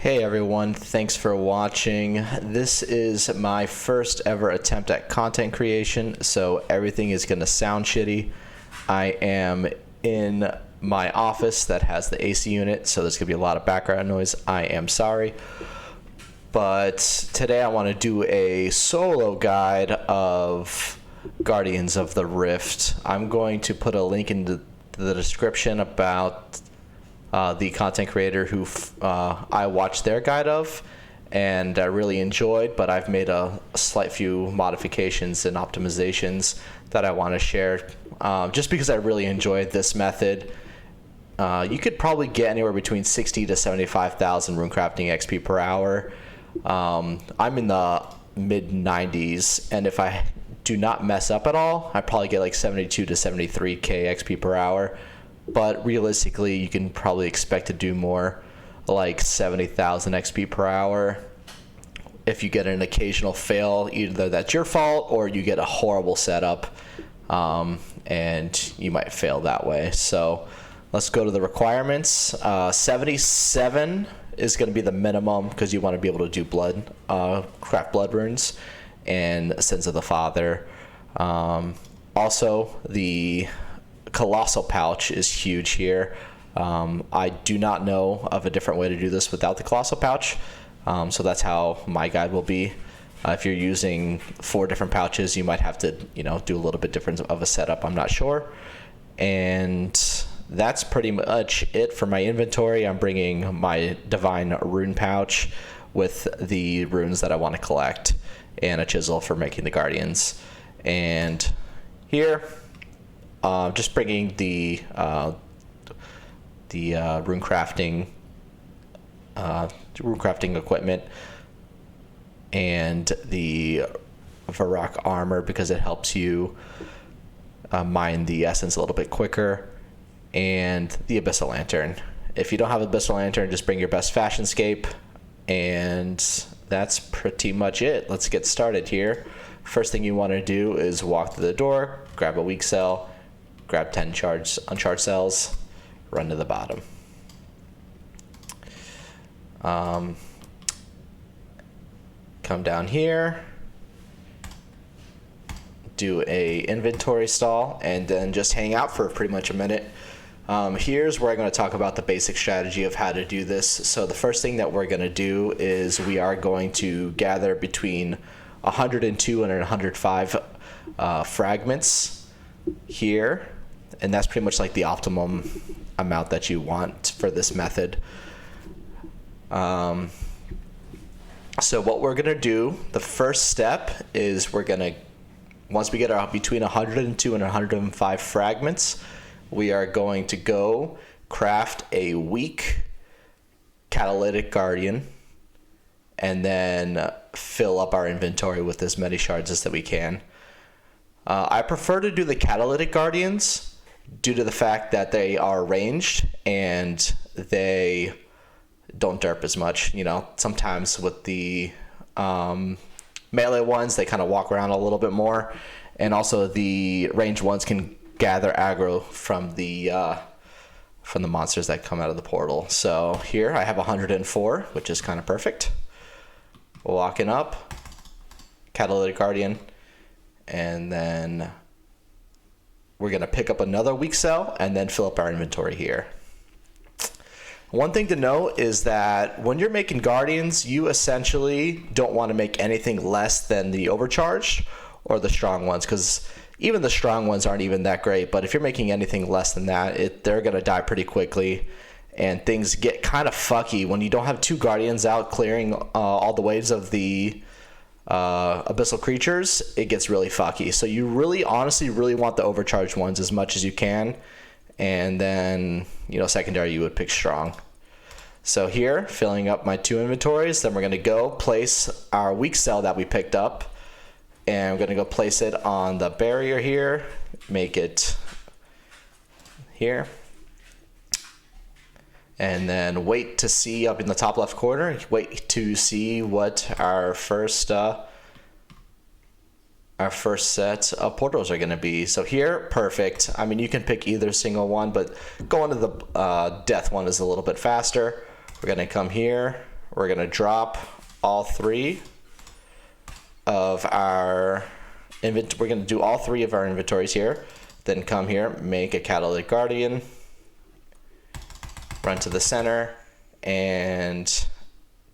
Hey everyone, thanks for watching. This is my first ever attempt at content creation, so everything is going to sound shitty. I am in my office that has the AC unit, so there's going to be a lot of background noise. I am sorry. But today I want to do a solo guide of Guardians of the Rift. I'm going to put a link in the description about the content creator who I watched their guide of and I really enjoyed, but I've made a slight few modifications and optimizations that I want to share just because I really enjoyed this method. You could probably get anywhere between 60 to 75,000 Runecrafting XP per hour. I'm in the mid 90s, and if I do not mess up at all, I probably get like 72 to 73k XP per hour. But realistically, you can probably expect to do more, like 70,000 XP per hour. If you get an occasional fail, either that's your fault or you get a horrible setup, and you might fail that way. So let's go to the requirements. 77 is going to be the minimum because you want to be able to do craft blood runes and Sins of the Father. Also, the Colossal Pouch is huge here. I do not know of a different way to do this without the Colossal Pouch, so that's how my guide will be. If you're using 4 different pouches, you might have to, do a little bit different of a setup. I'm not sure. And that's pretty much it for my inventory. I'm bringing my Divine Rune pouch with the runes that I want to collect and a chisel for making the Guardians. And here, just bringing the runecrafting equipment and the Varrock armor because it helps you mine the essence a little bit quicker, and the Abyssal Lantern. If you don't have Abyssal Lantern, just bring your best fashionscape, and that's pretty much it. Let's get started here. First thing you want to do is walk to the door, grab a weak cell, grab 10 uncharged cells, run to the bottom. Come down here, do a inventory stall, and then just hang out for pretty much a minute. Here's where I'm going to talk about the basic strategy of how to do this. So the first thing that we're going to do is we are going to gather between 102 and 105 fragments here. And that's pretty much like the optimum amount that you want for this method. So what we're going to do, the first step is once we get between 102 and 105 fragments, we are going to go craft a weak catalytic guardian and then fill up our inventory with as many shards as that we can. I prefer to do the catalytic guardians due to the fact that they are ranged and they don't derp as much. Sometimes with the melee ones, they kind of walk around a little bit more, and also the ranged ones can gather aggro from the monsters that come out of the portal. So here I have 104, which is kind of perfect. Walking up, catalytic guardian, and then we're going to pick up another weak cell and then fill up our inventory here. One thing to note is that when you're making Guardians, you essentially don't want to make anything less than the overcharged or the strong ones, because even the strong ones aren't even that great. But if you're making anything less than that, they're going to die pretty quickly, and things get kind of fucky when you don't have 2 Guardians out clearing all the waves of the abyssal creatures. It gets really fucky. So you honestly really want the overcharged ones as much as you can, and then secondary you would pick strong. So here, filling up my 2 inventories, then we're going to go place our weak cell that we picked up, and I'm going to go place it on the barrier here, make it here, and then wait to see up in the top left corner, wait to see what our first set of portals are going to be. So here, perfect. I mean, you can pick either single one, but going to the death one is a little bit faster. We're going to come here, we're gonna drop all three of our we're gonna do all three of our inventories here. Then come here, make a catalytic guardian, run to the center, and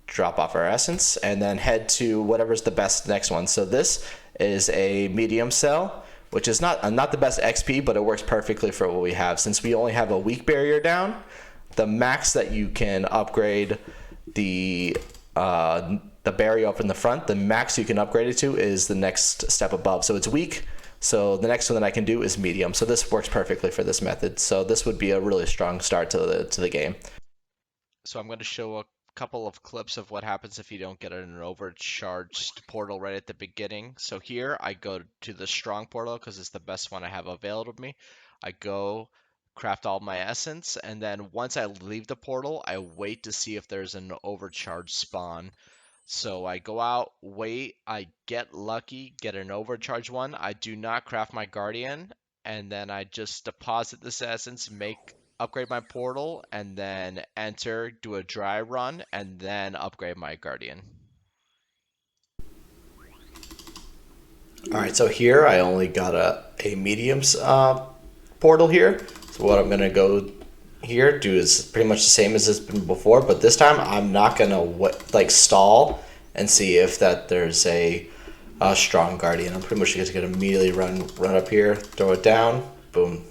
drop off our essence, and then head to whatever's the best next one. So this is a medium cell, which is not the best XP, but it works perfectly for what we have. Since we only have a weak barrier down, the max that you can upgrade the barrier up in the front, the max you can upgrade it to is the next step above. So it's weak. So the next one that I can do is medium. So this works perfectly for this method. So this would be a really strong start to the game. So I'm going to show a couple of clips of what happens if you don't get an overcharged portal right at the beginning. So here I go to the strong portal because it's the best one I have available to me. I go craft all my essence, and then once I leave the portal, I wait to see if there's an overcharged spawn. So I go out, wait, I get lucky, get an overcharged one. I do not craft my guardian, and then I just deposit this essence, upgrade my portal, and then enter, do a dry run, and then upgrade my guardian. All right, so here I only got a mediums portal here. So what I'm gonna go here do is pretty much the same as it's been before, but this time I'm not gonna stall and see if there's a strong guardian. I'm pretty much just gonna immediately run up here, throw it down, boom,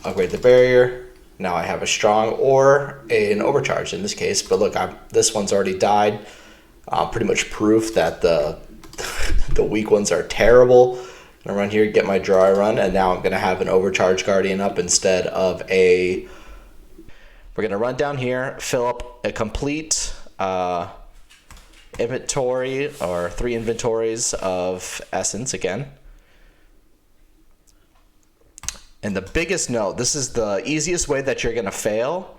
upgrade the barrier. Now I have a strong or an overcharge in this case, but look, this one's already died. Pretty much proof that the the weak ones are terrible. I'm gonna run here, get my dry run, and now I'm gonna have an overcharge guardian up instead of a. We're gonna run down here, fill up a complete inventory or 3 inventories of essence again. And the biggest note, this is the easiest way that you're gonna fail,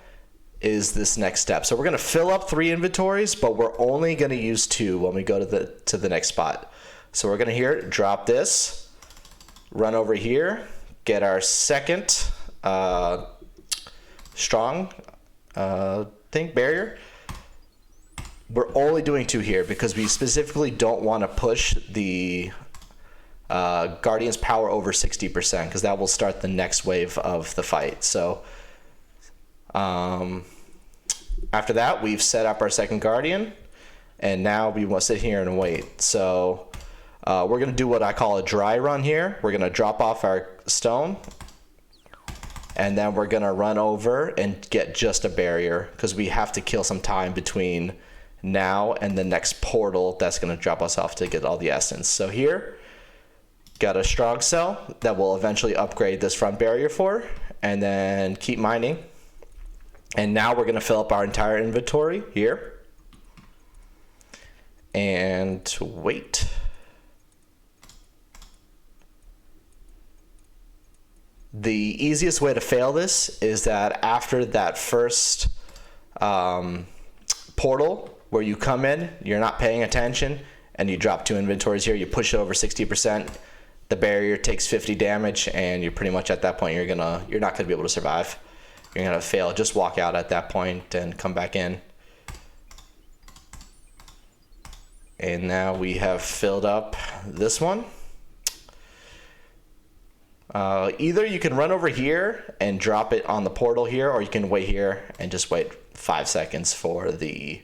is this next step. So we're gonna fill up 3 inventories, but we're only gonna use 2 when we go to the next spot. So we're gonna here drop this, run over here, get our second strong barrier. We're only doing 2 here because we specifically don't want to push the Guardian's power over 60% because that will start the next wave of the fight. So after that, we've set up our second Guardian, and now we want to sit here and wait. So we're going to do what I call a dry run here. We're going to drop off our stone, and then we're going to run over and get just a barrier because we have to kill some time between now and the next portal that's going to drop us off to get all the essence. So here, got a strong cell that will eventually upgrade this front barrier for, and then keep mining. And now we're going to fill up our entire inventory here and wait. The easiest way to fail this is that after that first portal where you come in, you're not paying attention, and you drop 2 inventories here, you push it over 60%, the barrier takes 50 damage, and you're pretty much at that point, you're not gonna be able to survive. You're gonna fail. Just walk out at that point and come back in. And now we have filled up this one. Either you can run over here and drop it on the portal here, or you can wait here and just wait 5 seconds for the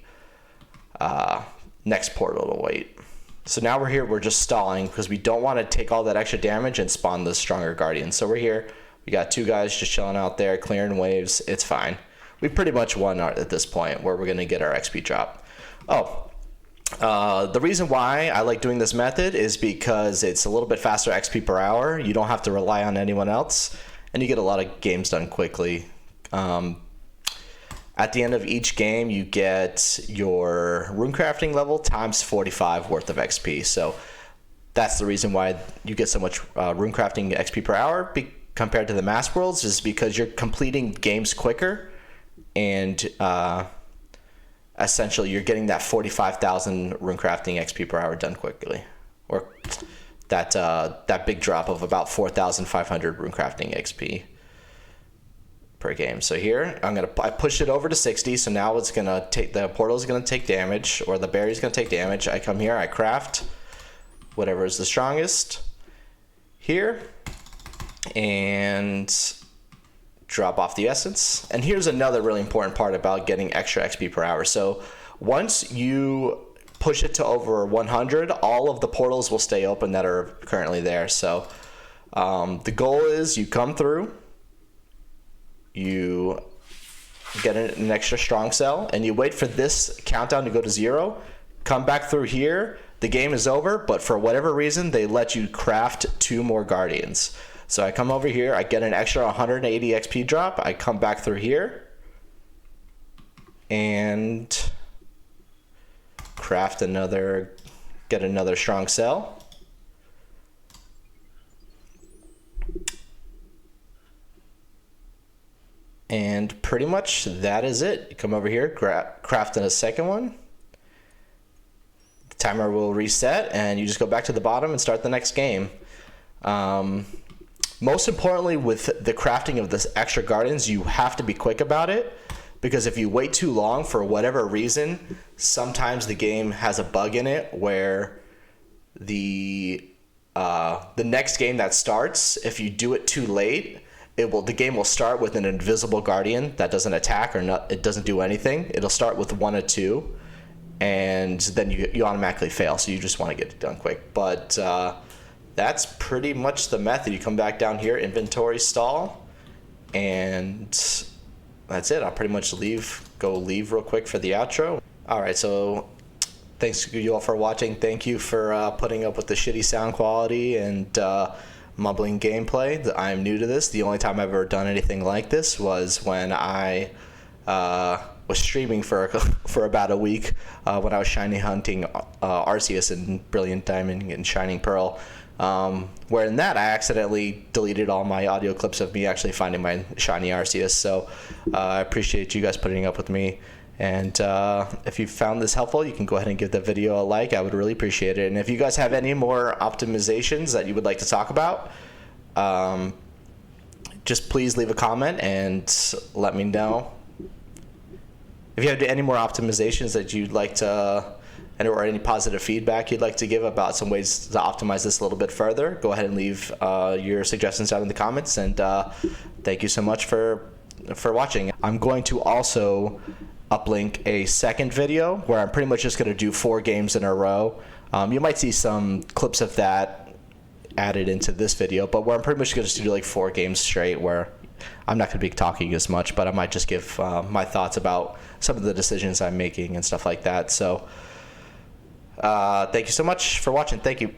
next portal to wait. So now we're here, we're just stalling because we don't want to take all that extra damage and spawn the stronger guardian. So we're here, we got 2 guys just chilling out there, clearing waves, it's fine. We pretty much won at this point where we're going to get our XP drop. The reason why I like doing this method is because it's a little bit faster XP per hour. You don't have to rely on anyone else, and you get a lot of games done quickly. At the end of each game, you get your runecrafting level times 45 worth of XP. So that's the reason why you get so much runecrafting XP per hour compared to the mass worlds, is because you're completing games quicker, and essentially you're getting that 45,000 runecrafting XP per hour done quickly, or that big drop of about 4,500 runecrafting XP per game. So here I pushed it over to 60, so now it's gonna take, the portal is gonna take damage, or the berry is gonna take damage. I come here, I craft whatever is the strongest here, and drop off the essence. And here's another really important part about getting extra XP per hour. So once you push it to over 100, all of the portals will stay open that are currently there. So the goal is you come through, you get an extra strong cell, and you wait for this countdown to go to 0, come back through here, the game is over, but for whatever reason they let you craft 2 more guardians. So I come over here, I get an extra 180 XP drop, I come back through here and craft another, get another strong cell. And pretty much that is it. You come over here, craft in a second one. The timer will reset and you just go back to the bottom and start the next game. Most importantly, with the crafting of this extra gardens, you have to be quick about it, because if you wait too long for whatever reason, sometimes the game has a bug in it where the next game that starts, if you do it too late, the game will start with an invisible guardian that doesn't attack, or not, it doesn't do anything. It'll start with 1 or 2, and then you automatically fail. So you just want to get it done quick. But that's pretty much the method. You come back down here, inventory stall, and that's it. I'll pretty much leave real quick for the outro. All right, so thanks to you all for watching. Thank you for putting up with the shitty sound quality and mumbling gameplay. I'm new to this. The only time I've ever done anything like this was when I was streaming for about a week when I was shiny hunting Arceus and Brilliant Diamond and Shining Pearl. Where in that I accidentally deleted all my audio clips of me actually finding my shiny Arceus. So I appreciate you guys putting up with me. And if you found this helpful, you can go ahead and give the video a like. I would really appreciate it. And if you guys have any more optimizations that you would like to talk about, just please leave a comment and let me know. If you have any more optimizations that you'd like to, or any positive feedback you'd like to give about some ways to optimize this a little bit further, go ahead and leave your suggestions down in the comments. And thank you so much for watching. I'm going to also uplink a second video where I'm pretty much just going to do 4 games in a row. You might see some clips of that added into this video, but where I'm pretty much going to do like 4 games straight, where I'm not going to be talking as much, but I might just give my thoughts about some of the decisions I'm making and stuff like that. So thank you so much for watching. Thank you.